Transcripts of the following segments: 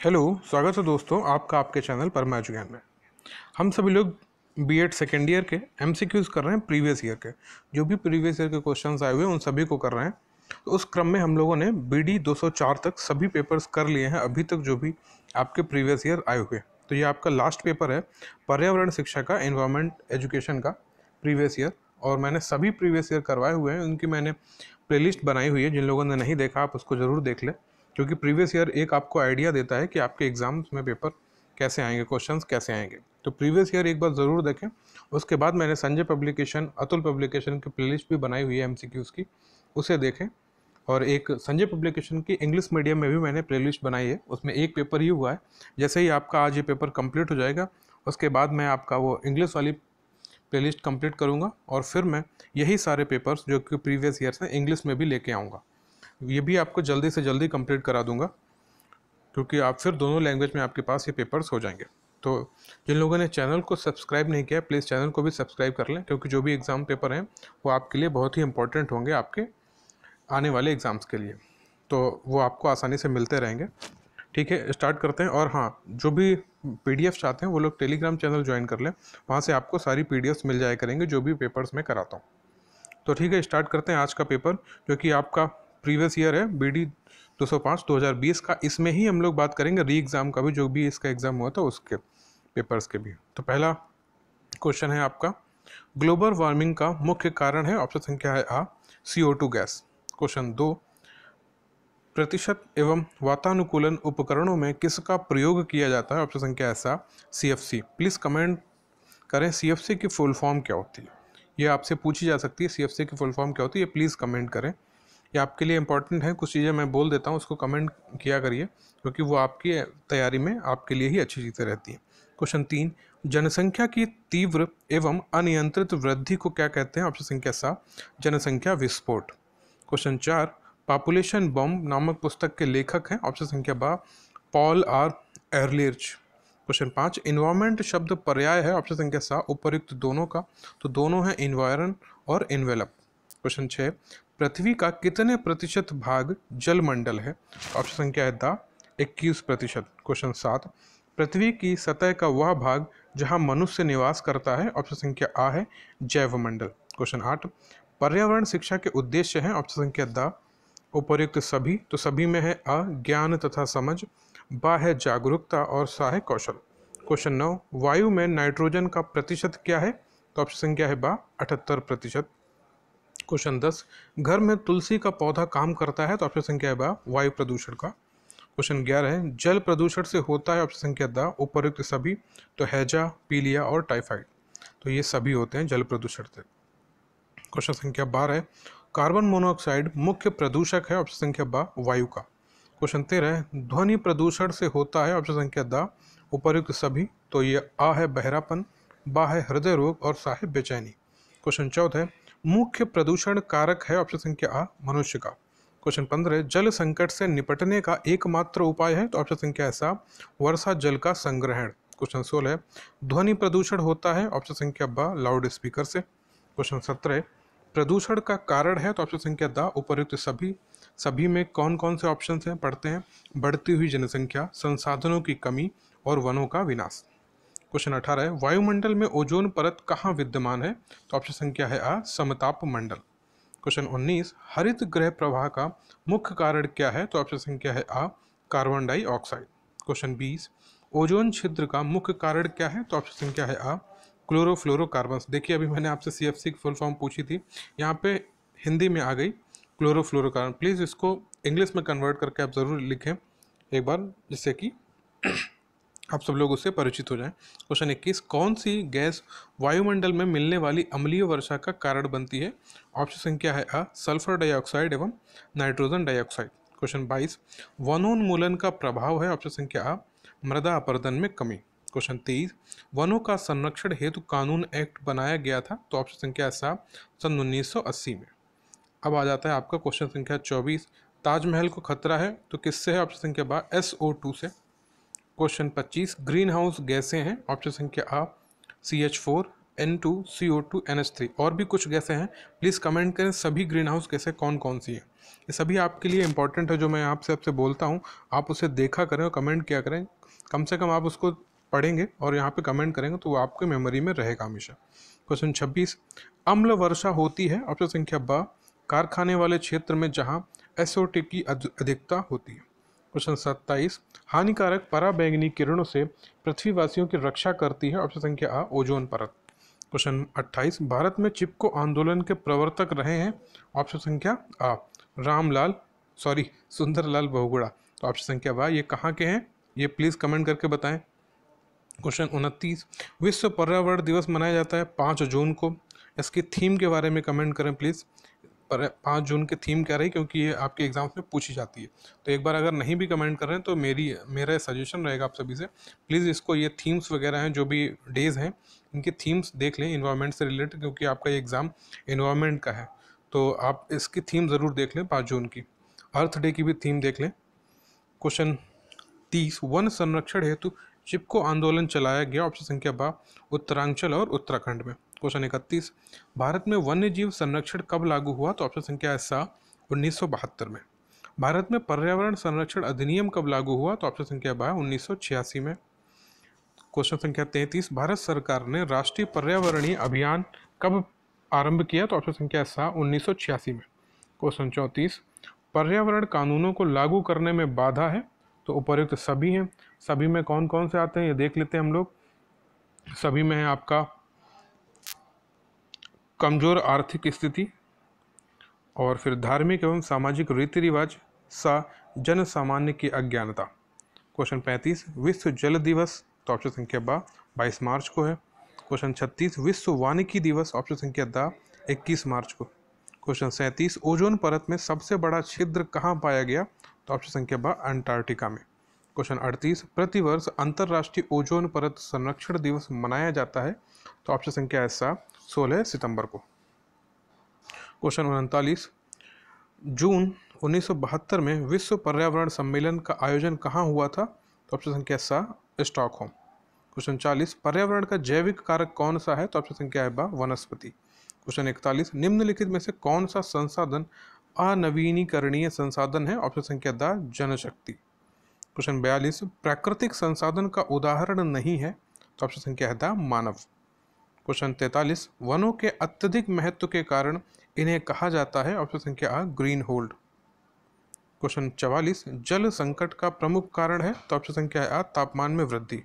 Hello, स्वागत है दोस्तों आपका आपके चैनल परमा ज्ञान में। हम सभी लोग बीएड सेकेंड ईयर के एमसीक्यूज कर रहे हैं प्रीवियस ईयर के। जो भी प्रीवियस ईयर के क्वेश्चंस आए हुए हैं उन सभी को कर रहे हैं। तो उस क्रम में हम लोगों ने बीडी 204 तक सभी पेपर्स कर लिए हैं अभी तक, जो भी आपके प्रीवियस ईयर आए हुए। तो ये आपका लास्ट पेपर है पर्यावरण शिक्षा का, एनवायरमेंट एजुकेशन का प्रीवियस ईयर। और मैंने सभी प्रीवियस ईयर करवाए हुए हैं, उनकी मैंने प्लेलिस्ट बनाई हुई है। जिन लोगों ने नहीं देखा आप उसको ज़रूर देख लें, क्योंकि प्रीवियस ईयर एक आपको आइडिया देता है कि आपके एग्जाम्स में पेपर कैसे आएंगे, क्वेश्चंस कैसे आएंगे। तो प्रीवियस ईयर एक बार ज़रूर देखें। उसके बाद मैंने संजय पब्लिकेशन, अतुल पब्लिकेशन की प्लेलिस्ट भी बनाई हुई है एमसीक्यूज़ की, उसे देखें। और एक संजय पब्लिकेशन की इंग्लिश मीडियम में भी मैंने प्लेलिस्ट बनाई है, उसमें एक पेपर ही हुआ है। जैसे ही आपका आज ये पेपर कंप्लीट हो जाएगा, उसके बाद मैं आपका वो इंग्लिश वाली प्लेलिस्ट कंप्लीट करूँगा और फिर मैं यही सारे पेपर्स जो कि प्रीवियस ईयर से इंग्लिश में भी लेके आऊँगा। ये भी आपको जल्दी से जल्दी कंप्लीट करा दूंगा, क्योंकि आप फिर दोनों लैंग्वेज में आपके पास ये पेपर्स हो जाएंगे। तो जिन लोगों ने चैनल को सब्सक्राइब नहीं किया, प्लीज़ चैनल को भी सब्सक्राइब कर लें, क्योंकि जो भी एग्ज़ाम पेपर हैं वो आपके लिए बहुत ही इंपॉर्टेंट होंगे आपके आने वाले एग्ज़ाम्स के लिए। तो वो आपको आसानी से मिलते रहेंगे। ठीक है, स्टार्ट करते हैं। और हाँ, जो भी पीडीएफ चाहते हैं वो लोग टेलीग्राम चैनल ज्वाइन कर लें, वहाँ से आपको सारी पीडीएफ्स मिल जाया करेंगे जो भी पेपर्स मैं कराता हूँ। तो ठीक है, स्टार्ट करते हैं आज का पेपर, जो कि आपका प्रीवियस ईयर है बीडी 205 2020 का। इसमें ही हम लोग बात करेंगे री एग्ज़ाम का भी, जो भी इसका एग्ज़ाम हुआ था उसके पेपर्स के भी। तो पहला क्वेश्चन है आपका, ग्लोबल वार्मिंग का मुख्य कारण है, ऑप्शन संख्या है आ CO2 गैस। क्वेश्चन 2, प्रतिशत एवं वातानुकूलन उपकरणों में किसका प्रयोग किया जाता है, ऑप्शन संख्या ऐसा CFC। प्लीज़ कमेंट करें CFC की फुल फॉर्म क्या होती है। ये आपसे पूछी जा सकती है, CFC की फुल फॉर्म क्या होती है, प्लीज़ कमेंट करें। ये आपके लिए इंपॉर्टेंट है। कुछ चीज़ें मैं बोल देता हूँ, उसको कमेंट किया करिए, क्योंकि वो आपकी तैयारी में आपके लिए ही अच्छी चीज़ें रहती हैं। क्वेश्चन 3, जनसंख्या की तीव्र एवं अनियंत्रित वृद्धि को क्या कहते हैं, ऑप्शन संख्या सा जनसंख्या विस्फोट। क्वेश्चन 4, पॉपुलेशन बॉम्ब नामक पुस्तक के लेखक हैं, ऑप्शन संख्या बा Paul R Ehrlich. Question 5, environment शब्द पर्याय है, ऑप्शन संख्या सा उपर्युक्त दोनों का। तो दोनों है इन्वायरन और इन्वेलप। क्वेश्चन 6, पृथ्वी का कितने प्रतिशत भाग जलमंडल है, ऑप्शन संख्या है दा 21%। क्वेश्चन 7, पृथ्वी की सतह का वह भाग जहां मनुष्य निवास करता है, ऑप्शन संख्या आ है जैवमंडल। क्वेश्चन 8, पर्यावरण शिक्षा के उद्देश्य हैं, ऑप्शन संख्या दा उपर्युक्त सभी। तो सभी में है अ ज्ञान तथा समझ, बा है जागरूकता और सा है कौशल। क्वेश्चन 9, वायु में नाइट्रोजन का प्रतिशत क्या है, तो ऑप्शन संख्या है बा 78%। क्वेश्चन 10, घर में तुलसी का पौधा काम करता है, तो ऑप्शन संख्या है बा वायु प्रदूषण का। क्वेश्चन 11 है, जल प्रदूषण से होता है, ऑप्शन संख्या द उपर्युक्त सभी। तो हैजा, पीलिया और टाइफाइड, तो ये सभी होते हैं जल प्रदूषण से। क्वेश्चन संख्या 12 है, कार्बन मोनोऑक्साइड मुख्य प्रदूषक है, ऑप्शन संख्या बा वायु का। क्वेश्चन 13 है, ध्वनि प्रदूषण से होता है, ऑप्शन संख्या द उपर्युक्त सभी। तो ये आ है बहरापन, बा है हृदय रोग और सा है बेचैनी। क्वेश्चन 14 है, मुख्य प्रदूषण कारक है, ऑप्शन संख्या आ मनुष्य का। क्वेश्चन 15 है, जल संकट से निपटने का एकमात्र उपाय है, तो ऑप्शन संख्या ऐसा वर्षा जल का संग्रहण। क्वेश्चन 16 है, ध्वनि प्रदूषण होता है, ऑप्शन संख्या बा लाउड स्पीकर से। क्वेश्चन 17 है, प्रदूषण का कारण है, तो ऑप्शन संख्या द उपर्युक्त सभी। सभी में कौन कौन से ऑप्शन हैं पढ़ते हैं, बढ़ती हुई जनसंख्या, संसाधनों की कमी और वनों का विनाश। क्वेश्चन 18 है, वायुमंडल में ओजोन परत कहाँ विद्यमान है, तो ऑप्शन संख्या है आ समताप मंडल। क्वेश्चन 19, हरित गृह प्रवाह का मुख्य कारण क्या है, तो ऑप्शन संख्या है आ कार्बन डाइऑक्साइड। क्वेश्चन 20, ओजोन छिद्र का मुख्य कारण क्या है, तो ऑप्शन संख्या है आ क्लोरोफ्लोरोकार्बन्स। देखिए अभी मैंने आपसे CFC की फुल फॉर्म पूछी थी, यहाँ पे हिंदी में आ गई क्लोरोफ्लोरोकार्बन। प्लीज़ इसको इंग्लिश में कन्वर्ट करके आप ज़रूर लिखें एक बार, जिससे कि आप सब लोग उससे परिचित हो जाएं। क्वेश्चन 21, कौन सी गैस वायुमंडल में मिलने वाली अम्लीय वर्षा का कारण बनती है, ऑप्शन संख्या है आ सल्फर डाइऑक्साइड एवं नाइट्रोजन डाइऑक्साइड। क्वेश्चन 22, वनोन्मूलन का प्रभाव है, ऑप्शन संख्या आ मृदा अपरदन में कमी। क्वेश्चन 23, वनों का संरक्षण हेतु कानून एक्ट बनाया गया था, तो ऑप्शन संख्या ऐसा सन 1980 में। अब आ जाता है आपका क्वेश्चन संख्या 24, ताजमहल को खतरा है, तो किससे है, ऑप्शन संख्या बा SO2 से। क्वेश्चन 25, ग्रीन हाउस गैसें हैं, ऑप्शन संख्या आ CH4, N2CO2 NH3 और भी कुछ गैसें हैं। प्लीज़ कमेंट करें सभी ग्रीन हाउस गैसें कौन कौन सी हैं। ये सभी आपके लिए इंपॉर्टेंट है, जो मैं आपसे बोलता हूँ आप उसे देखा करें और कमेंट किया करें। कम से कम आप उसको पढ़ेंगे और यहाँ पे कमेंट करेंगे तो वो आपके मेमोरी में रहेगा हमेशा। क्वेश्चन 26, अम्ल वर्षा होती है ऑप्शन संख्या ब कारखाने वाले क्षेत्र में जहाँ SO2 की अधिकता होती है। क्वेश्चन 27, हानिकारक पराबैंगनी किरणों से पृथ्वीवासियों की रक्षा करती है ऑप्शन संख्या आ ओजोन परत। क्वेश्चन 28, भारत में चिपको आंदोलन के प्रवर्तक रहे हैं ऑप्शन संख्या आ सुंदरलाल बहुगुणा। तो ऑप्शन संख्या बा ये कहाँ के हैं, ये प्लीज़ कमेंट करके बताएं। क्वेश्चन 29, विश्व पर्यावरण दिवस मनाया जाता है 5 जून को। इसकी थीम के बारे में कमेंट करें प्लीज़। 5 जून की थीम क्या रही, क्योंकि ये आपके एग्जाम्स में पूछी जाती है। तो एक बार अगर नहीं भी कमेंट कर रहे हैं तो मेरा सजेशन रहेगा आप सभी से, प्लीज़ इसको, ये थीम्स वगैरह हैं जो भी डेज़ हैं इनकी थीम्स देख लें इन्वायरमेंट से रिलेटेड, क्योंकि आपका ये एग्ज़ाम इन्वायरमेंट का है। तो आप इसकी थीम ज़रूर देख लें 5 जून की। अर्थ डे की भी थीम देख लें। क्वेश्चन 30, वन संरक्षण हेतु चिपको आंदोलन चलाया गया ऑप्शन संख्या बा उत्तरांचल और उत्तराखंड में। क्वेश्चन 31, भारत में वन्य जीव संरक्षण कब लागू हुआ, तो ऑप्शन संख्या सा 1972 में। भारत में पर्यावरण संरक्षण अधिनियम कब लागू हुआ, तो ऑप्शन संख्या बा 1986 में। क्वेश्चन संख्या 33, भारत सरकार ने राष्ट्रीय पर्यावरणीय अभियान कब आरंभ किया, तो ऑप्शन संख्या सा 1986 में। क्वेश्चन 34, पर्यावरण कानूनों को लागू करने में बाधा है, तो उपर्युक्त सभी हैं। सभी में कौन कौन से आते हैं ये देख लेते हैं हम लोग। सभी में है आपका कमजोर आर्थिक स्थिति, और फिर धार्मिक एवं सामाजिक रीति रिवाज, जन सामान्य की अज्ञानता। क्वेश्चन 35, विश्व जल दिवस, तो ऑप्शन संख्या बा 22 मार्च को है। क्वेश्चन 36, विश्व वानिकी दिवस, ऑप्शन संख्या दा 21 मार्च को। क्वेश्चन 37, ओजोन परत में सबसे बड़ा छिद्र कहाँ पाया गया, तो ऑप्शन संख्या बा अंटार्कटिका में। क्वेश्चन 38, प्रतिवर्ष अंतर्राष्ट्रीय ओजोन परत संरक्षण दिवस मनाया जाता है, तो ऑप्शन संख्या ऐसा 16 सितंबर को। क्वेश्चन 39, जून 1972 में विश्व पर्यावरण सम्मेलन का आयोजन कहाँ हुआ था, तो ऑप्शन संख्या सा स्टॉकहोम। क्वेश्चन 40, पर्यावरण का जैविक कारक कौन सा है, तो ऑप्शन संख्या है बा वनस्पति। क्वेश्चन 41, निम्नलिखित में से कौन सा संसाधन अनवीनीकरणीय संसाधन है, ऑप्शन संख्या दा जनशक्ति। क्वेश्चन 42, प्राकृतिक संसाधन का उदाहरण नहीं है, तो ऑप्शन संख्या है दा मानव। क्वेश्चन 43, वनों के अत्यधिक महत्व के कारण इन्हें कहा जाता है, ऑप्शन संख्या आ ग्रीन होल्ड। क्वेश्चन 44, जल संकट का प्रमुख कारण है, तो ऑप्शन संख्या है आ तापमान में वृद्धि।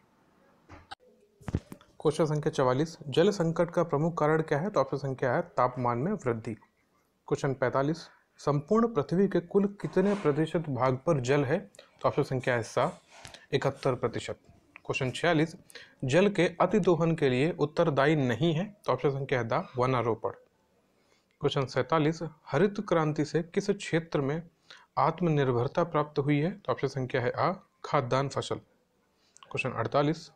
क्वेश्चन संख्या 44, जल संकट का प्रमुख कारण क्या है, तो ऑप्शन संख्या है तापमान में वृद्धि। क्वेश्चन 45, संपूर्ण पृथ्वी के कुल कितने प्रतिशत भाग पर जल है, तो ऑप्शन संख्या है सा 71%। क्वेश्चन 46, जल के अतिदोहन के लिए उत्तरदायी नहीं है, तो ऑप्शन संख्या है दा वनारोपण। क्वेश्चन 47, हरित क्रांति से किस क्षेत्र में आत्मनिर्भरता प्राप्त हुई है, तो ऑप्शन संख्या है आ खाद्यान्न फसल। क्वेश्चन 48,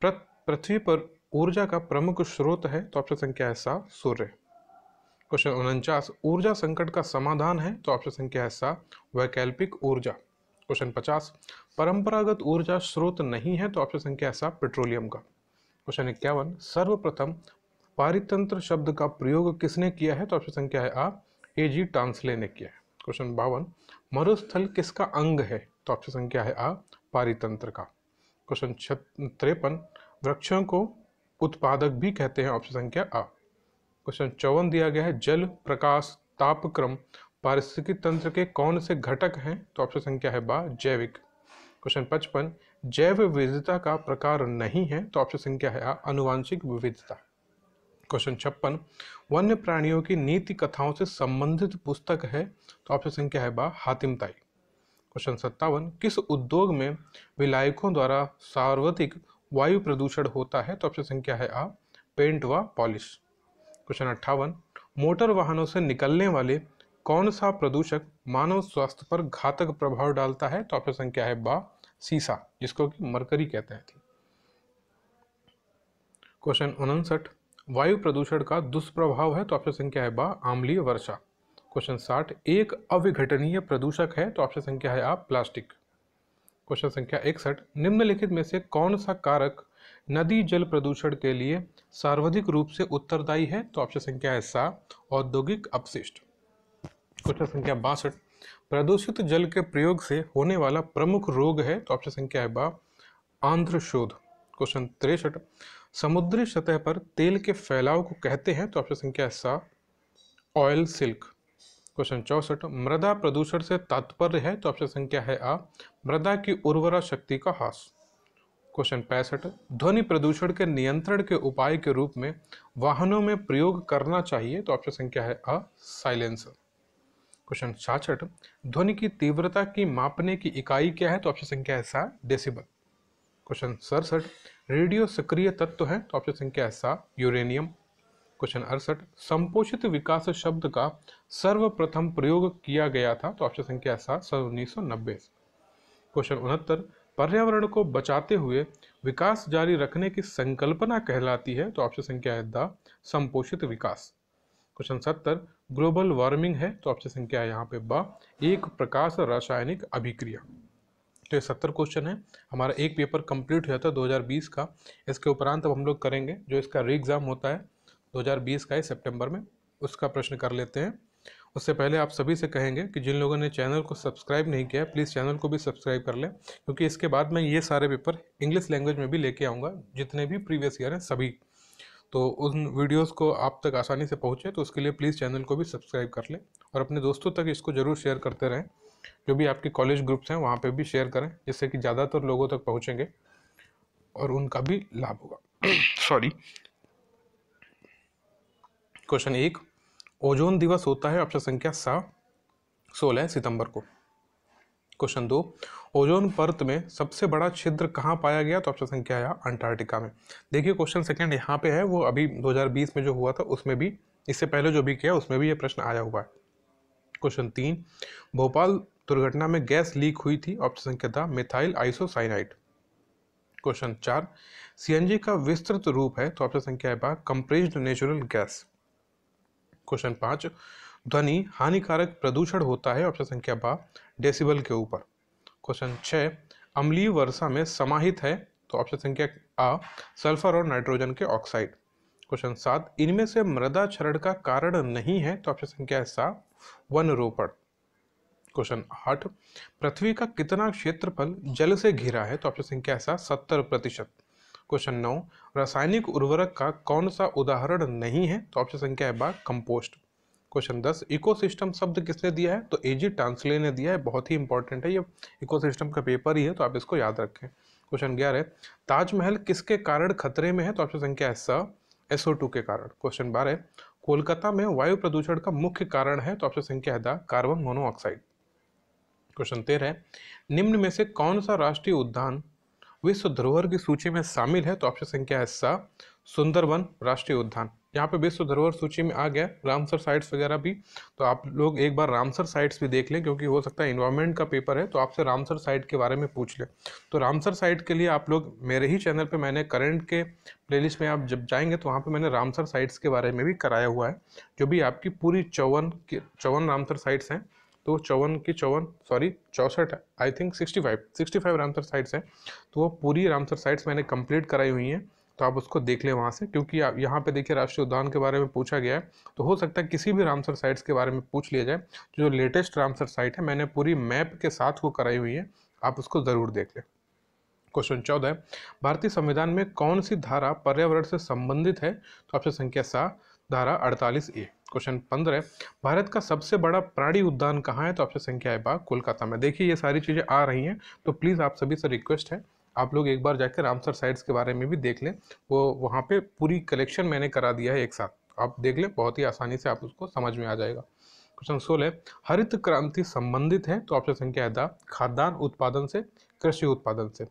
पृथ्वी पर ऊर्जा का प्रमुख स्रोत है, तो ऑप्शन संख्या है सा सूर्य। क्वेश्चन 49, ऊर्जा संकट का समाधान है, तो ऑप्शन संख्या है सा वैकल्पिक ऊर्जा। क्वेश्चन 50, परंपरागत ऊर्जा स्रोत नहीं है, तो ऑप्शन संख्या है सा पेट्रोलियम का। क्वेश्चन 51, सर्वप्रथम पारितंत्र शब्द का प्रयोग किसने किया है, तो ऑप्शन संख्या है आ A.G. टांसले ने किया है। क्वेश्चन 52, मरुस्थल किसका अंग है, तो ऑप्शन संख्या है आ पारितंत्र का। क्वेश्चन 53, वृक्षों को उत्पादक भी कहते हैं, ऑप्शन संख्या आ। क्वेश्चन 54 दिया गया है, जल, प्रकाश, तापक्रम पारिस्थितिकी तंत्र के कौन से घटक हैं, तो ऑप्शन संख्या है बा जैविक। क्वेश्चन 55, जैव विविधता का प्रकार नहीं है, तो ऑप्शन संख्या है आ आनुवांशिक विविधता। क्वेश्चन 56, वन्य प्राणियों की नीति कथाओं से संबंधित पुस्तक है, तो ऑप्शन संख्या है बा हातिम ताई। क्वेश्चन 57, किस उद्योग में विलायकों द्वारा सर्वाधिक वायु प्रदूषण होता है, तो ऑप्शन संख्या है आ पेंट व पॉलिश। क्वेश्चन 58, मोटर वाहनों से निकलने वाले कौन सा प्रदूषक मानव स्वास्थ्य पर घातक प्रभाव डालता है, तो ऑप्शन संख्या है बा सीसा, जिसको कि मरकरी कहते हैं। क्वेश्चन 59, वायु प्रदूषण का दुष्प्रभाव है, तो ऑप्शन संख्या है बा आम्लीय वर्षा। क्वेश्चन 60, एक अविघटनीय प्रदूषक है, तो ऑप्शन संख्या है आ प्लास्टिक। क्वेश्चन संख्या 61, निम्नलिखित में से कौन सा कारक नदी जल प्रदूषण के लिए सर्वाधिक रूप से उत्तरदायी है? तो ऑप्शन संख्या है सा, औद्योगिक अपशिष्ट। क्वेश्चन संख्या 62, प्रदूषित जल के प्रयोग से होने वाला प्रमुख रोग है? तो ऑप्शन संख्या है बा, आंध्र शोध। क्वेश्चन 63, समुद्री सतह पर तेल के फैलाव को कहते हैं? तो ऑप्शन संख्या है सा, ऑयल सिल्क। क्वेश्चन 64, मृदा प्रदूषण से तात्पर्य है? तो ऑप्शन संख्या है आ, मृदा की उर्वरा शक्ति का ह्रास। क्वेश्चन 65, ध्वनि प्रदूषण के नियंत्रण के उपाय के रूप में वाहनों में प्रयोग करना चाहिए? तो ऑप्शन संख्या है अ, साइलेंसर। क्वेश्चन 66, ध्वनि की तीव्रता की मापने की इकाई क्या है? तो ऑप्शन संख्या है सा, डेसिबल। क्वेश्चन 67, रेडियो सक्रिय तत्व है? तो ऑप्शन संख्या है सा, यूरेनियम। क्वेश्चन 68, संपोषित विकास शब्द का सर्वप्रथम प्रयोग किया गया था? तो ऑप्शन संख्या है सा, 1990। क्वेश्चन 69, पर्यावरण को बचाते हुए विकास जारी रखने की संकल्पना कहलाती है? तो ऑप्शन संख्या है द, संपोषित विकास। क्वेश्चन 70, ग्लोबल वार्मिंग है? तो ऑप्शन संख्या है यहाँ पे ब, एक प्रकाश रासायनिक अभिक्रिया। तो ये 70 क्वेश्चन है। हमारा एक पेपर कंप्लीट हुआ था 2020 का। इसके उपरांत अब हम लोग करेंगे जो इसका री एग्ज़ाम होता है 2020 का, सितंबर में, उसका प्रश्न कर लेते हैं। उससे पहले आप सभी से कहेंगे कि जिन लोगों ने चैनल को सब्सक्राइब नहीं किया है प्लीज़ चैनल को भी सब्सक्राइब कर लें, क्योंकि इसके बाद मैं ये सारे पेपर इंग्लिश लैंग्वेज में भी लेके आऊँगा, जितने भी प्रीवियस ईयर हैं सभी। तो उन वीडियोस को आप तक आसानी से पहुँचे तो उसके लिए प्लीज़ चैनल को भी सब्सक्राइब कर लें और अपने दोस्तों तक इसको ज़रूर शेयर करते रहें। जो भी आपके कॉलेज ग्रुप्स हैं वहाँ पे भी शेयर करें, जिससे कि ज़्यादातर लोगों तक पहुँचेंगे और उनका भी लाभ होगा। सॉरी। क्वेश्चन 1, ओजोन दिवस होता है? ऑप्शन संख्या सा, 16 सितंबर को। क्वेश्चन 2, ओजोन परत में सबसे बड़ा छिद्र कहाँ पाया गया? तो ऑप्शन संख्या है अंटार्कटिका में। देखिए क्वेश्चन सेकंड यहाँ पे है, वो अभी 2020 में जो हुआ था उसमें भी, इससे पहले जो भी किया उसमें भी ये प्रश्न आया हुआ है। क्वेश्चन 3, भोपाल दुर्घटना में गैस लीक हुई थी? ऑप्शन संख्या था मिथाइल आइसोसाइनाइड। क्वेश्चन 4, सीएनजी का विस्तृत रूप है? तो ऑप्शन संख्या है बा, कंप्रेस्ड नेचुरल गैस। क्वेश्चन 5, ध्वनि हानिकारक प्रदूषण होता है? ऑप्शन संख्या बा, डेसिबल के ऊपर। क्वेश्चन 6, अम्लीय वर्षा में समाहित है? तो ऑप्शन संख्या आ, सल्फर और नाइट्रोजन के ऑक्साइड। क्वेश्चन 7, इनमें से मृदा क्षरण का कारण नहीं है? तो ऑप्शन संख्या है सा, वन रोपण। क्वेश्चन 8, पृथ्वी का कितना क्षेत्रफल जल से घिरा है? तो ऑप्शन संख्या है सा, 70%। क्वेश्चन 9, रासायनिक उर्वरक का कौन सा उदाहरण नहीं है? तो ऑप्शन संख्या है बा, कंपोस्ट। क्वेश्चन 10, इकोसिस्टम शब्द किसने दिया है? तो एजी टांसले ने दिया है, बहुत ही इंपॉर्टेंट है, ये इकोसिस्टम का पेपर ही है तो आप इसको याद रखें। क्वेश्चन 11, ताजमहल किसके कारण खतरे में है? तो ऑप्शन संख्या है स, SO2 के कारण। क्वेश्चन 12, कोलकाता में वायु प्रदूषण का मुख्य कारण है? तो ऑप्शन संख्या है द, कार्बन मोनोऑक्साइड। क्वेश्चन 13, निम्न में से कौन सा राष्ट्रीय उद्यान विश्व धरोहर की सूची में शामिल है? तो ऑप्शन संख्या है सा, सुंदरवन राष्ट्रीय उद्यान। यहाँ पे विश्व धरोहर सूची में आ गया रामसर साइट्स वगैरह भी, तो आप लोग एक बार रामसर साइट्स भी देख लें, क्योंकि हो सकता है इन्वायरमेंट का पेपर है तो आपसे रामसर साइट के बारे में पूछ ले। तो रामसर साइट के लिए आप लोग मेरे ही चैनल पे, मैंने करंट के प्लेलिस्ट में आप जब जाएंगे तो वहाँ पे मैंने रामसर साइट्स के बारे में भी कराया हुआ है, जो भी आपकी पूरी 54 रामसर साइट्स हैं। तो 64 आई थिंक 65 रामसर साइट्स हैं, तो वो पूरी रामसर साइट्स मैंने कंप्लीट कराई हुई हैं, तो आप उसको देख लें वहाँ से, क्योंकि आप यहाँ पे देखिए राष्ट्रीय उद्यान के बारे में पूछा गया है, तो हो सकता है किसी भी रामसर साइट्स के बारे में पूछ लिया जाए। जो लेटेस्ट रामसर साइट है मैंने पूरी मैप के साथ वो कराई हुई है, आप उसको ज़रूर देख लें। क्वेश्चन 14, भारतीय संविधान में कौन सी धारा पर्यावरण से संबंधित है? तो ऑप्शन संख्या सा, धारा 48A। क्वेश्चन 15, भारत का सबसे बड़ा प्राणी उद्यान कहाँ है? तो ऑप्शन संख्या है बा, कोलकाता में। देखिए ये सारी चीज़ें आ रही हैं, तो प्लीज़ आप सभी से रिक्वेस्ट है आप लोग एक बार जाकर रामसर साइट्स के बारे में भी देख लें, वो वहाँ पे पूरी कलेक्शन मैंने करा दिया है एक साथ, आप देख लें, बहुत ही आसानी से आप उसको समझ में आ जाएगा। क्वेश्चन 16, हरित क्रांति संबंधित है? तो ऑप्शन संख्या है द, खाद्यान्न उत्पादन से, कृषि उत्पादन से।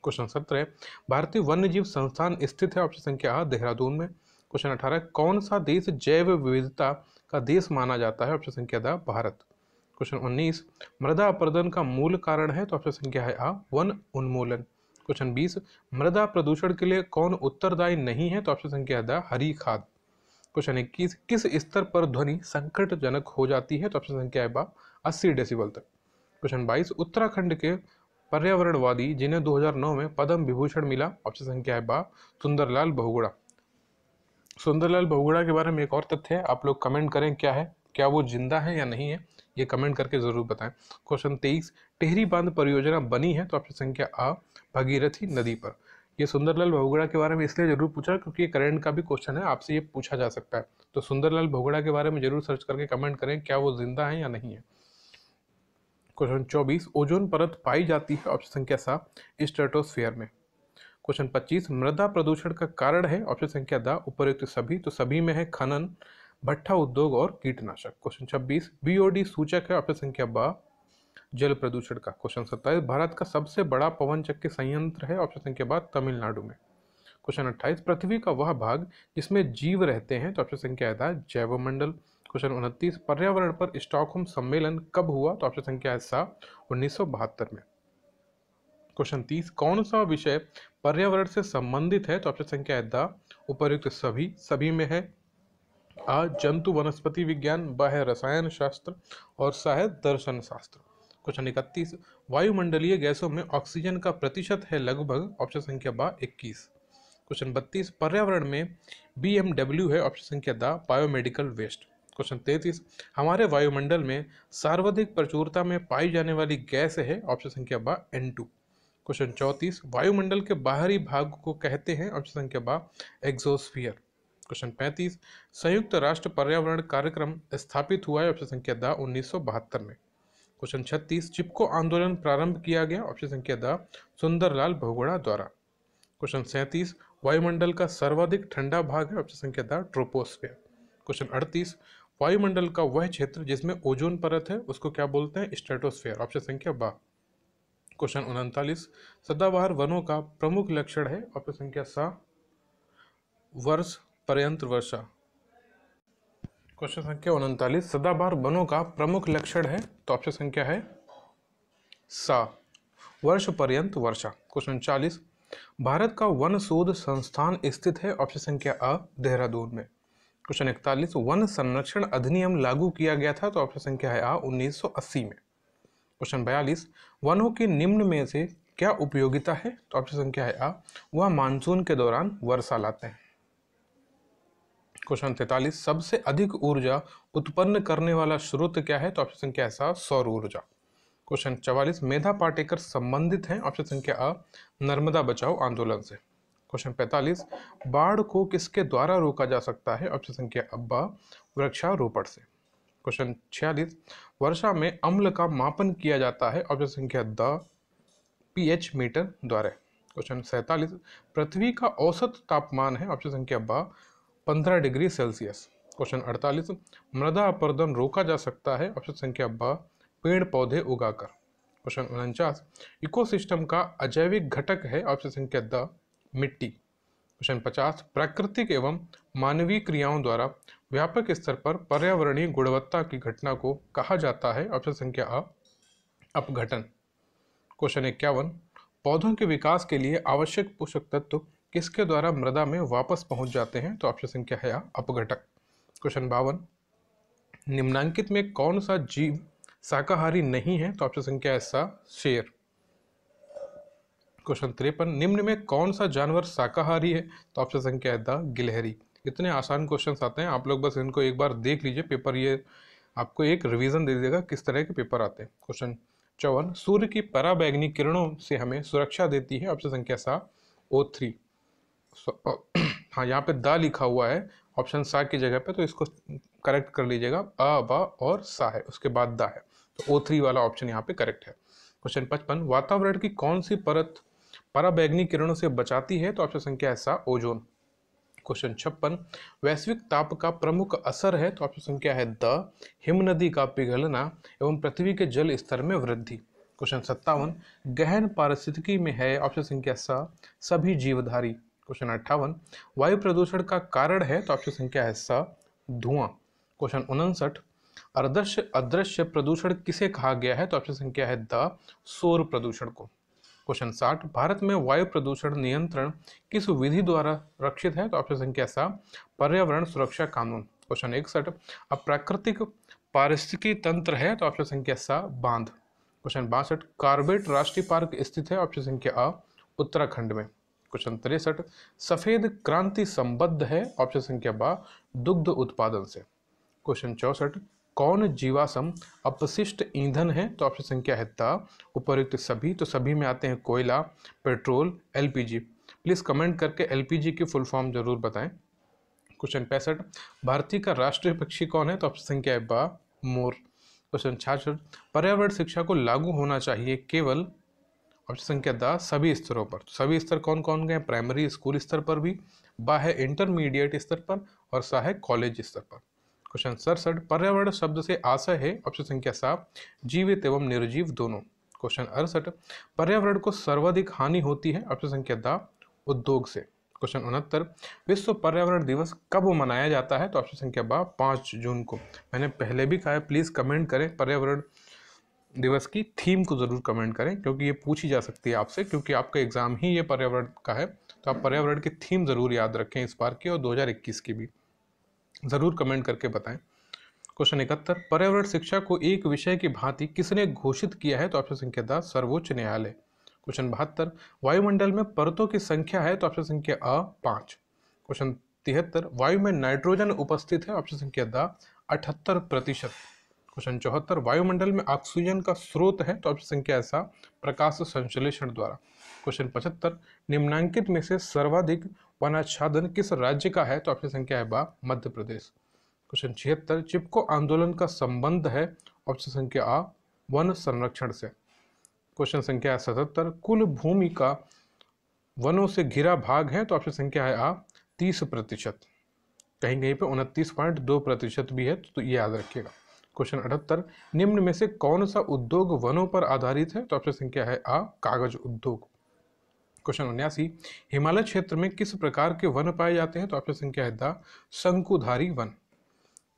क्वेश्चन 17, भारतीय वन्य जीव संस्थान स्थित है? ऑप्शन संख्या आ, देहरादून में। क्वेश्चन 18, कौन सा देश जैव विविधता का देश माना जाता है? ऑप्शन संख्या द, भारत। क्वेश्चन 19, मृदा अपरदन का मूल कारण है? तो ऑप्शन संख्या है आ, वन उन्मूलन। क्वेश्चन 20, मृदा प्रदूषण के लिए कौन उत्तरदायी नहीं है? तो ऑप्शन संख्या है द, हरी खाद। क्वेश्चन 21, किस स्तर पर ध्वनि संकटजनक हो जाती है? तो ऑप्शन संख्या है बा, 80 डेसिबल तक। क्वेश्चन 22, उत्तराखंड के पर्यावरणवादी जिन्हें 2009 में पद्म विभूषण मिला? ऑप्शन संख्या है बा सुंदरलाल बहुगुणा। सुंदरलाल बहुगुणा के बारे में एक और तथ्य है, आप लोग कमेंट करें क्या है, क्या वो जिंदा है या नहीं है, ये कमेंट करके जरूर बताएं। क्वेश्चन 23, टिहरी बांध परियोजना बनी है? तो ऑप्शन संख्या आ भगीरथी नदी पर। ये सुंदरलाल बहुगुणा के बारे में इसलिए जरूर पूछा क्योंकि ये करंट का भी क्वेश्चन है, आपसे ये पूछा जा सकता है। तो सुंदरलाल बहुगुणा के बारे में जरूर सर्च करके कमेंट करें क्या वो जिंदा है या नहीं है। क्वेश्चन 24, ओजोन परत पाई जाती है? ऑप्शन संख्या सा स्ट्रेटोस्फीयर में। क्वेश्चन 25, मृदा प्रदूषण का कारण है? ऑप्शन संख्या द उपर्युक्त सभी। तो सभी में है खनन, भट्ठा उद्योग और कीटनाशक। क्वेश्चन 26, बीओडी सूचक है? ऑप्शन संख्या ब जल प्रदूषण का। क्वेश्चन 27, भारत का सबसे बड़ा पवन चक्की संयंत्र है? ऑप्शन संख्या ब तमिलनाडु में। क्वेश्चन 28, पृथ्वी का वह भाग जिसमें जीव रहते हैं? तो ऑप्शन संख्या है जैवमंडल। क्वेश्चन 29, पर्यावरण पर स्टॉकहोम सम्मेलन कब हुआ? तो ऑप्शन संख्या है सा 1972 में। क्वेश्चन 30, कौन सा विषय पर्यावरण से संबंधित है? तो ऑप्शन संख्या है द उपर्युक्त सभी। सभी में है आ जंतु वनस्पति विज्ञान, ब है रसायन शास्त्र और सा है दर्शन शास्त्र। क्वेश्चन 31, वायुमंडलीय गैसों में ऑक्सीजन का प्रतिशत है लगभग? ऑप्शन संख्या ब 21। क्वेश्चन 32, पर्यावरण में BMW है? ऑप्शन संख्या द बायोमेडिकल वेस्ट। क्वेश्चन 33, हमारे वायुमंडल में सर्वाधिक प्रचुरता में पाई जाने वाली गैस है? ऑप्शन संख्या ब N2। क्वेश्चन 34, वायुमंडल के बाहरी भाग को कहते हैं? ऑप्शन संख्या बा एग्जोस्फियर। क्वेश्चन 35, संयुक्त राष्ट्र पर्यावरण कार्यक्रम स्थापित हुआ है? ऑप्शन संख्या द 1972 में। क्वेश्चन 36, चिपको आंदोलन प्रारंभ किया गया? ऑप्शन संख्या द सुंदरलाल बहुगुणा द्वारा। क्वेश्चन 37, वायुमंडल का सर्वाधिक ठंडा भाग है? ऑप्शन संख्या द ट्रोपोस्फियर। क्वेश्चन 38, वायुमंडल का वह क्षेत्र जिसमें ओजोन परत है उसको क्या बोलते हैं? स्ट्रेटोस्फीयर। ऑप्शन संख्या बा। क्वेश्चन 39, सदाबहार वनों का प्रमुख लक्षण है? ऑप्शन संख्या सा वर्ष पर्यंत वर्षा। क्वेश्चन संख्या 39, सदाबहार वनों का प्रमुख लक्षण है? तो ऑप्शन संख्या है सा वर्ष पर्यंत वर्षा। क्वेश्चन 40, भारत का वन शोध संस्थान स्थित है? ऑप्शन संख्या अ देहरादून में। क्वेश्चन 41, वन संरक्षण अधिनियम लागू किया गया था? तो ऑप्शन संख्या है आ 1980 में। क्वेश्चन 42, वनों की निम्न में से क्या उपयोगिता है? तो ऑप्शन संख्या है आ वह मानसून के दौरान वर्षा लाते हैं। क्वेश्चन 43, सबसे अधिक ऊर्जा उत्पन्न करने वाला स्रोत क्या है? तो ऑप्शन संख्या है सा सौर ऊर्जा। क्वेश्चन 44, मेधा पाटेकर संबंधित हैं? ऑप्शन संख्या आ नर्मदा बचाओ आंदोलन से। क्वेश्चन 45, बाढ़ को किसके द्वारा रोका जा सकता है? ऑप्शन संख्या अब्बा वृक्षारोपण से। क्वेश्चन 46, वर्षा में अम्ल का मापन किया जाता है? ऑप्शन संख्या द pH मीटर द्वारा। क्वेश्चन 47, पृथ्वी का औसत तापमान है? ऑप्शन संख्या ब 15 डिग्री सेल्सियस। क्वेश्चन 48, मृदा अपरदन रोका जा सकता है? ऑप्शन संख्या ब पेड़ पौधे उगाकर। क्वेश्चन 49, इकोसिस्टम का अजैविक घटक है? ऑप्शन संख्या द मिट्टी। क्वेश्चन 50, प्राकृतिक एवं मानवीय क्रियाओं द्वारा व्यापक स्तर पर पर्यावरणीय गुणवत्ता की घटना को कहा जाता है? ऑप्शन संख्या अ अपघटन। क्वेश्चन 51, पौधों के विकास के लिए आवश्यक पोषक तत्व किसके द्वारा मृदा में वापस पहुंच जाते हैं? तो ऑप्शन संख्या है अपघटक। क्वेश्चन 52, निम्नांकित में कौन सा जीव शाकाहारी नहीं है? तो ऑप्शन संख्या है सा शेर। क्वेश्चन 53, निम्न में कौन सा जानवर शाकाहारी है? तो ऑप्शन संख्या है द गिलहरी। इतने आसान क्वेश्चंस आते हैं, आप लोग बस इनको एक बार देख लीजिए, पेपर ये आपको एक रिवीजन दे देगा किस तरह के पेपर आते हैं। क्वेश्चन 54, सूर्य की पराबैंगनी किरणों से हमें सुरक्षा देती है? ऑप्शन संख्या सा O3। हाँ, यहाँ पे दा लिखा हुआ है ऑप्शन सा की जगह पे, तो इसको करेक्ट कर लीजिएगा, अ बा और सा है उसके बाद दा है, तो O3 वाला ऑप्शन यहाँ पे करेक्ट है। क्वेश्चन 55, वातावरण की कौन सी परत पराबैंगनी किरणों से बचाती है? तो ऑप्शन संख्या है सा ओजोन। क्वेश्चन 56, वैश्विक ताप का प्रमुख असर है? तो ऑप्शन संख्या है द हिमनदी का पिघलना एवं पृथ्वी के जल स्तर में वृद्धि। क्वेश्चन 57, गहन पारिस्थितिकी में है? ऑप्शन संख्या सा सभी जीवधारी। क्वेश्चन 58, वायु प्रदूषण का कारण है? तो ऑप्शन संख्या है सा धुआं। क्वेश्चन 59, अदृश्य अदृश्य प्रदूषण किसे कहा गया है? तो ऑप्शन संख्या है द सौर प्रदूषण को। क्वेश्चन 60, भारत में वायु प्रदूषण नियंत्रण किस विधि द्वारा रक्षित है? तो ऑप्शन संख्या सा पर्यावरण सुरक्षा कानून। क्वेश्चन 61, अब प्राकृतिक पारिस्थितिकी तंत्र है? तो ऑप्शन संख्या सा बांध। क्वेश्चन 62, कार्बेट राष्ट्रीय पार्क स्थित है? ऑप्शन संख्या आ उत्तराखंड में। क्वेश्चन 63, सफेद क्रांति संबद्ध है? ऑप्शन संख्या बा दुग्ध उत्पादन से। क्वेश्चन 64, कौन जीवाश्म अपशिष्ट ईंधन है? तो ऑप्शन संख्या है ता उपयुक्त सभी। तो सभी में आते हैं कोयला, पेट्रोल, एलपीजी। प्लीज कमेंट करके एलपीजी की फुल फॉर्म जरूर बताएं। क्वेश्चन 65, भारतीय का राष्ट्रीय पक्षी कौन है? तो ऑप्शन संख्या है बा मोर। क्वेश्चन 66, पर्यावरण शिक्षा को लागू होना चाहिए केवल? ऑप्शन संख्या दा सभी स्तरों पर। सभी स्तर कौन कौन गए? प्राइमरी स्कूल स्तर पर भी, बा है इंटरमीडिएट स्तर पर, और सा है कॉलेज स्तर पर। क्वेश्चन 67, पर्यावरण शब्द से आशय है? ऑप्शन संख्या सा जीवित एवं निर्जीव दोनों। क्वेश्चन 68, पर्यावरण को सर्वाधिक हानि होती है? ऑप्शन संख्या दा उद्योग से। क्वेश्चन 69, विश्व पर्यावरण दिवस कब मनाया जाता है? तो ऑप्शन संख्या बा 5 जून को। मैंने पहले भी कहा है, प्लीज कमेंट करें पर्यावरण दिवस की थीम को जरूर कमेंट करें, क्योंकि ये पूछी जा सकती है आपसे, क्योंकि आपका एग्जाम ही ये पर्यावरण का है। तो आप पर्यावरण की थीम जरूर याद रखें इस बार की और 2021 की भी जरूर कमेंट करके बताएं। क्वेश्चन 71, पर्यावरण शिक्षा को एक विषय की भांति किसने घोषित किया है? तो ऑप्शन संख्या द सर्वोच्च न्यायालय। क्वेश्चन 72, वायुमंडल में परतों की संख्या है? तो ऑप्शन संख्या अ 5। क्वेश्चन 73, वायु में नाइट्रोजन उपस्थित है? ऑप्शन संख्या द 78%। क्वेश्चन 74, वायुमंडल में ऑक्सीजन का स्रोत है? तो ऑप्शन संख्या ऐसा प्रकाश संश्लेषण द्वारा। क्वेश्चन 75, निम्नांकित में से सर्वाधिक वनाच्छादन किस राज्य का है? तो ऑप्शन संख्या है बा मध्य प्रदेश। क्वेश्चन 76, चिपको आंदोलन का संबंध है? ऑप्शन संख्या आ वन संरक्षण से। क्वेश्चन संख्या 77, कुल भूमि का वनों से घिरा भाग है? तो ऑप्शन संख्या है आ 30%। कहीं कहीं पे 29.2% भी है, तो ये याद रखिएगा। क्वेश्चन 78, निम्न में से कौन सा उद्योग वनों पर आधारित है? तो ऑप्शन संख्या है आ कागज उद्योग। क्वेश्चन 79, हिमालय क्षेत्र में किस प्रकार के वन पाए जाते हैं? तो ऑप्शन संख्या है द शंकुधारी वन।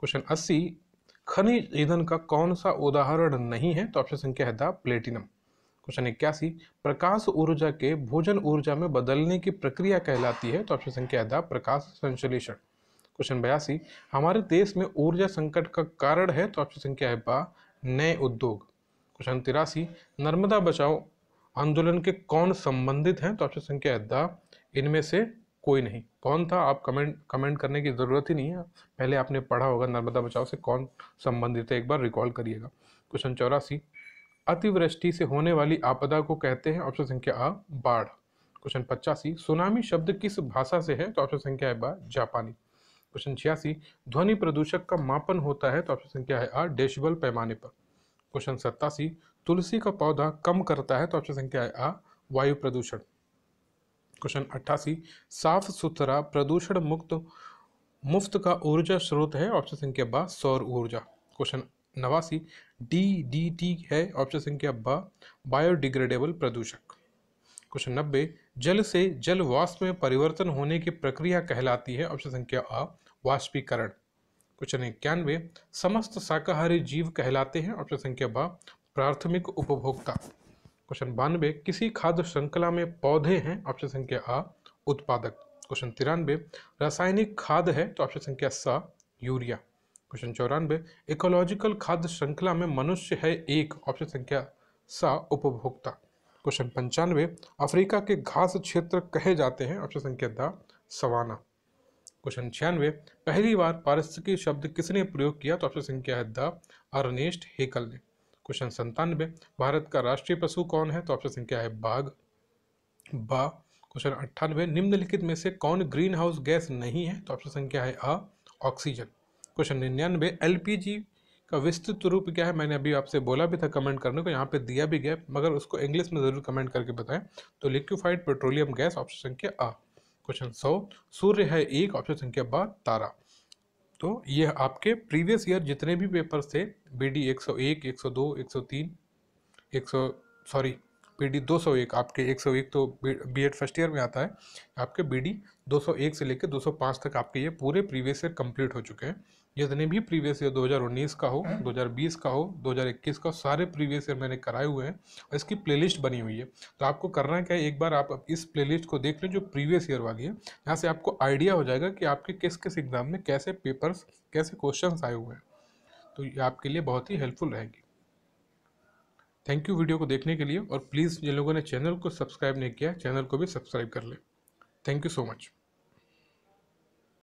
क्वेश्चन 80, खनिज ईंधन का कौन सा उदाहरण नहीं है? तो ऑप्शन संख्या है द प्लेटिनम। क्वेश्चन 81, प्रकाश ऊर्जा के भोजन ऊर्जा में बदलने की प्रक्रिया कहलाती है? तो ऑप्शन संख्या है द प्रकाश संश्लेषण। क्वेश्चन 82, हमारे देश में ऊर्जा संकट का कारण है? तो ऑप्शन संख्या है बा नए उद्योग। क्वेश्चन 83, नर्मदा बचाओ आंदोलन के कौन संबंधित हैं? तो ऑप्शन संख्या है द इनमें से कोई नहीं। कौन था आप कमेंट करने की जरूरत ही नहीं है, पहले आपने पढ़ा होगा नर्मदा बचाओ से कौन संबंधित है, एक बार रिकॉल करिएगा। क्वेश्चन 84, अतिवृष्टि से होने वाली आपदा को कहते हैं? ऑप्शन संख्या आ बाढ़। क्वेश्चन 85, सुनामी शब्द किस भाषा से है? तो ऑप्शन संख्या है बा जापानी। क्वेश्चन 86, ध्वनि प्रदूषक का मापन होता है? तो ऑप्शन संख्या है आ डेसिबल पैमाने पर। क्वेश्चन 87, तुलसी का पौधा कम करता है? तो ऑप्शन संख्या है आ वायु प्रदूषण। क्वेश्चन 88, साफ सुथरा प्रदूषण मुफ्त का ऊर्जा स्रोत है? ऑप्शन संख्या बा सौर ऊर्जा। क्वेश्चन 89, DDT है? ऑप्शन संख्या बा बायोडिग्रेडेबल प्रदूषक। क्वेश्चन 90, जल से जल वाष्प में परिवर्तन होने की प्रक्रिया कहलाती है? ऑप्शन संख्या आ वाष्पीकरण। क्वेश्चन 91, समस्त शाकाहारी जीव कहलाते हैं? ऑप्शन संख्या बा प्राथमिक उपभोक्ता। क्वेश्चन 92, किसी खाद्य श्रृंखला में पौधे हैं? ऑप्शन संख्या आ उत्पादक। क्वेश्चन 93, रासायनिक खाद है? तो ऑप्शन संख्या सा यूरिया। क्वेश्चन 94, इकोलॉजिकल खाद्य श्रृंखला में मनुष्य है एक? ऑप्शन संख्या सा उपभोक्ता। क्वेश्चन 95, अफ्रीका के घास क्षेत्र कहे जाते हैं? ऑप्शन संख्या द सवाना। क्वेश्चन 96, पहली बार पारिस्थितिकी शब्द किसने प्रयोग किया? तो ऑप्शन संख्या है द अर्नेस्ट हेकल ने। क्वेश्चन 97, भारत का राष्ट्रीय पशु कौन है? तो ऑप्शन संख्या है बाघ बा। क्वेश्चन 98, निम्नलिखित में से कौन ग्रीन हाउस गैस नहीं है? तो ऑप्शन संख्या है आ ऑक्सीजन। क्वेश्चन 99, एलपीजी का विस्तृत रूप क्या है? मैंने अभी आपसे बोला भी था कमेंट करने को, यहाँ पे दिया भी गया, मगर उसको इंग्लिश में जरूर कमेंट करके बताएं। तो लिक्विफाइड पेट्रोलियम गैस, ऑप्शन संख्या आ। क्वेश्चन 100, सूर्य है एक? ऑप्शन संख्या बा तारा। तो ये आपके प्रीवियस ईयर जितने भी पेपर्स थे, BD 101, 102, 103, 100 सॉरी BD 201, आपके 101 तो बीएड फर्स्ट ईयर में आता है, आपके BD 201 से लेकर 205 तक आपके ये पूरे प्रीवियस ईयर कंप्लीट हो चुके हैं। जितने भी प्रीवियस ईयर 2019 का हो, 2020 का हो, 2021 का, सारे प्रीवियस ईयर मैंने कराए हुए हैं और इसकी प्लेलिस्ट बनी हुई है। तो आपको करना क्या है, एक बार आप इस प्लेलिस्ट को देख लें जो प्रीवियस ईयर वाली है। यहाँ से आपको आइडिया हो जाएगा कि आपके किस किस एग्जाम में कैसे पेपर्स, कैसे क्वेश्चन आए हुए हैं। तो ये आपके लिए बहुत ही हेल्पफुल रहेगी। थैंक यू वीडियो को देखने के लिए, और प्लीज़ जिन लोगों ने चैनल को सब्सक्राइब नहीं किया, चैनल को भी सब्सक्राइब कर लें। Thank you so much.